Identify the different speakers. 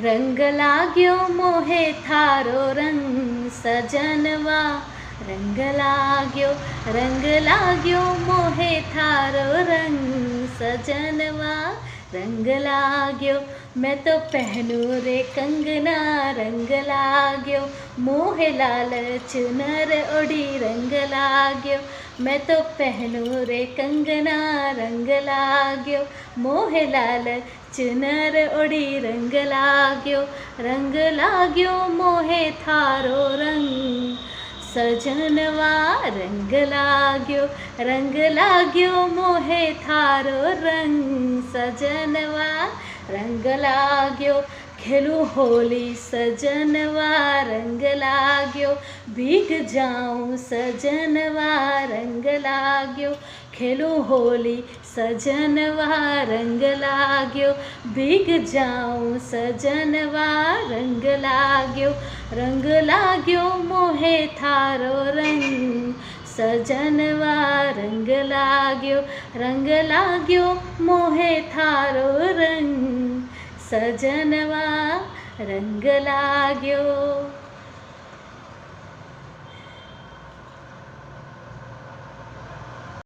Speaker 1: रंग लाग्यो मोहे थारो रंग सजनवा। रंग लाग्यो मोहे थारो रंग सजनवा। रंग लाग्यो मैं तो पहनूं रे कंगना। रंग लाग्यो मोहे लाल चुनर ओढ़ी। रंग लाग्यो मैं तो पहनूं रे कंगना। रंग लाग्यो मोहे लाल चुनर ओढ़ी। रंग लाग्यो मोहे थारो रंग सजनवा। रंग लाग्यो मोहे थारो रंग सजनवा। रंग लाग्यो खेलूं होली सजनवा। रंग लाग्यो भीग जाऊं सजनवा। रंग लाग्यो खेलूं होली सजनवा। रंग लाग्यो भीग जाऊं सजनवा। रंग लाग्यो मोहे थारो रंग सजनवा। रंग लाग्यो मोहे थारो रंग सजनवा। रंग लाग्यो।